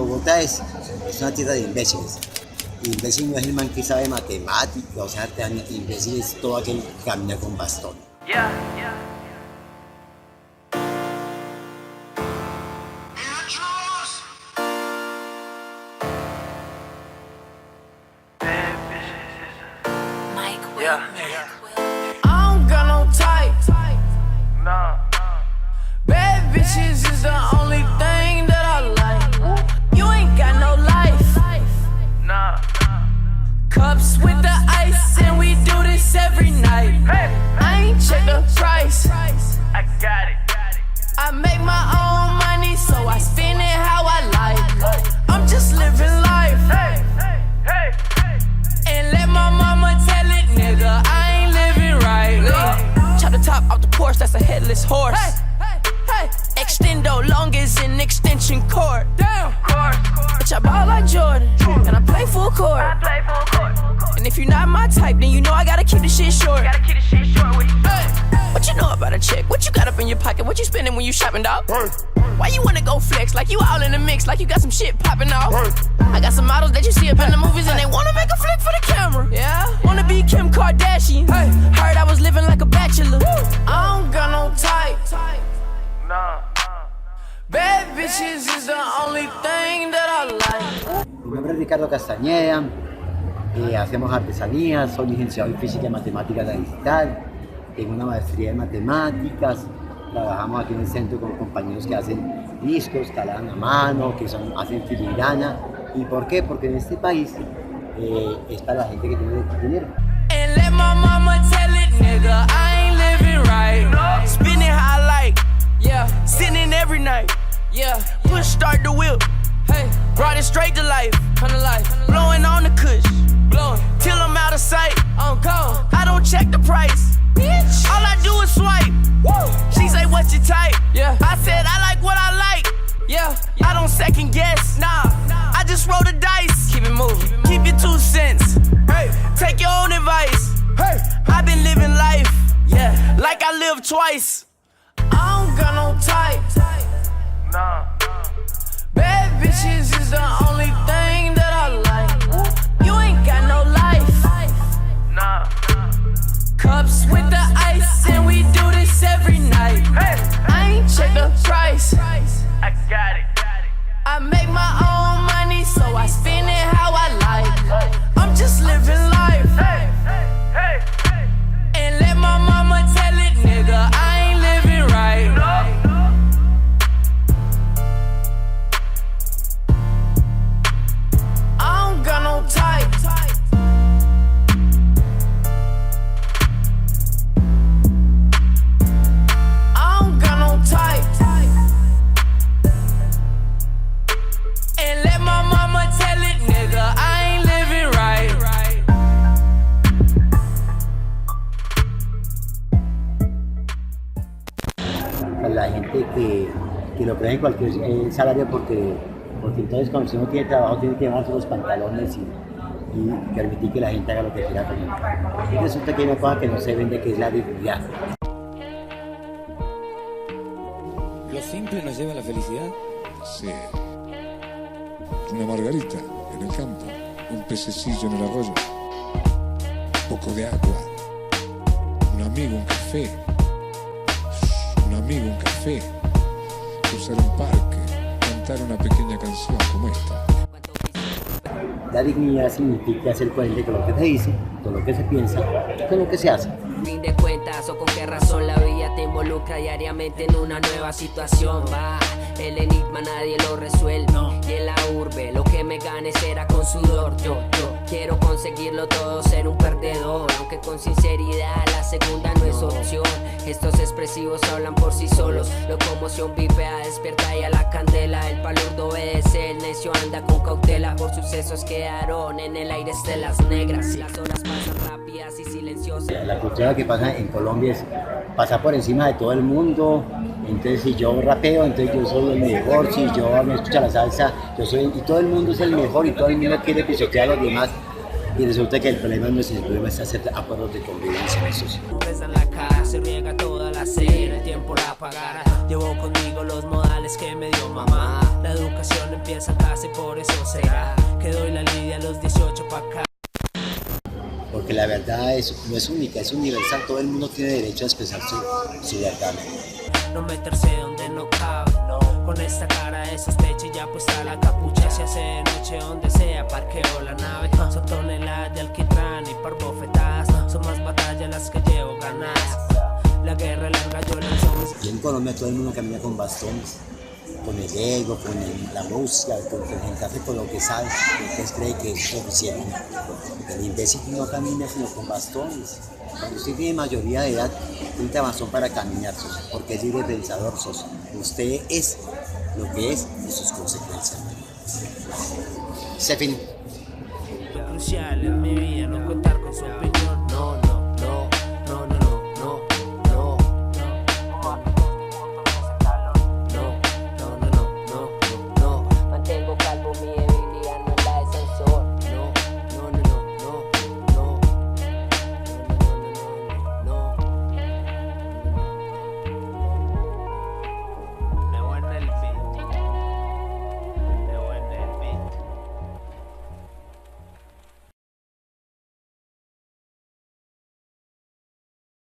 Bogotá es una tierra de imbéciles. Imbécil no es el man que sabe matemáticas, o sea, imbécil es todo aquel que camina con bastón. Yeah, yeah. Yeah. I don't got no type. Nah. Bad bitches is the only thing that I like. You ain't got no life. Nah. Cups with the ice, and we do this every night. Hey. I ain't check the price. I got it. I make my own money, so I spend it how I like. I'm just living life. Hey, hey, hey, hey. And let my mama tell it, nigga, I ain't living right. Chop the top off the Porsche, that's a headless horse. Extendo long as an extension cord. Damn. Bitch, I ball like Jordan, and I play full court. I play full court. And if you're not my type, then you know I gotta keep the shit short. Gotta keep the shit short with you. What you know about a chick? What you got up in your pocket? What you spending when you shopping, dog? Why you wanna go flex like you all in the mix, like you got some shit popping off? I got some models that you see up in the movies and they wanna make a flick for the camera. Yeah, wanna be Kim Kardashian. Heard I was living like a bachelor. I don't got no type. Nah. Bad bitches is the only thing that I like. Mi nombre es Ricardo Castañeda, hacemos artesanías, soy licenciado en Física y Matemáticas de la Digital, tengo una maestría en Matemáticas, trabajamos aquí en el centro con compañeros que hacen discos, talan a mano, hacen filigrana. ¿Y por qué? Porque en este país es para la gente que tiene dinero. And let my mama tell it, nigga, I ain't living right. Spinning how I like, yeah, sinning every night, yeah. Push start the wheel, hey, brought it straight to life, come to life. Blowing on the kush, blowing till I'm out of sight. I'm gone, I don't check the price, bitch. All I do is swipe. Woo. She say, what's your type? Yeah, I said I like what I like. Yeah, I don't second guess, nah. I just roll the dice, keep it moving, keep your 2 cents. Hey, take your own advice. Hey, I've been living life, yeah, like I lived twice. I don't got no type. Nah. Bad bitches is the only thing that I like. You ain't got no life. Nah. Cups with the ice, and we do this every night. Hey. I ain't check the price. I got it. I make my own money, so I spend it how I like. I'm just living life. Hey, hey, hey, hey. And let my mama tell it, nigga, I ain't living right. I don't got no type. I don't got no type. And let my mama tell it, nigga, I ain't living right. La gente que lo cree en cualquier salario porque entonces cuando uno tiene trabajo tiene que llevarse los pantalones y permitir que la gente haga lo que quiera con él. Y resulta que hay una cosa que no se vende, que es la dignidad. ¿Lo simple nos lleva a la felicidad? Sí. Una margarita en el campo, un pececillo en el arroyo, un poco de agua, un amigo, un café, cruzar un parque, cantar una pequeña canción como esta. La dignidad significa ser coherente con lo que se dice, con lo que se piensa, con lo que se hace. Fin de cuentas, o con qué razón la vida te involucra diariamente en una nueva situación. Va, el enigma nadie lo resuelve. Y en la urbe lo que me gane será con sudor. Yo quiero conseguirlo todo, ser un perdedor. Aunque con sinceridad la segunda no es opción. Estos expresivos hablan por sí solos. Locomoción vipea, despierta y a la candela. El palurdo obedece, el necio anda con cautela. Por sucesos quedaron en el aire estelas negras. Las horas pasan rápidas y silenciosas. La cultura que pasa en Colombia es pasar por encima de todo el mundo. Entonces si yo rapeo, entonces yo soy el mejor. Si yo me escucho la salsa, yo soy, y todo el mundo es el mejor y todo el mundo quiere pisotear a los demás. Y resulta que el problema no es ese, el problema es hacer acuerdos de convivencia en esos. En la cara se riega toda la hacer, el tiempo la pagará. Llevo conmigo los modales que me dio mamá. La educación empieza en casa y por eso será que doy la lidia a los 18 pa' acá. Porque la verdad no es única, es universal, todo el mundo tiene derecho a expresar su verdad. No meterse donde no cabe, con esta cara de sospecha y ya puesta la capucha. Se hace de noche donde sea, parqueo la nave. Son toneladas de alquitrán y par bofetadas, son más batallas las que llevo ganadas. La guerra larga yo lanzo mis... Y en Colombia todo el mundo camina con bastones, con el ego, con la música, con el con lo que sabe, entonces cree que es suficiente. El imbécil no camina sino con bastones. Cuando usted tiene mayoría de edad, necesita bastón para caminar, porque es libre pensador, usted es lo que es y sus consecuencias. Se fin. Crucial en mi vida, no cuenta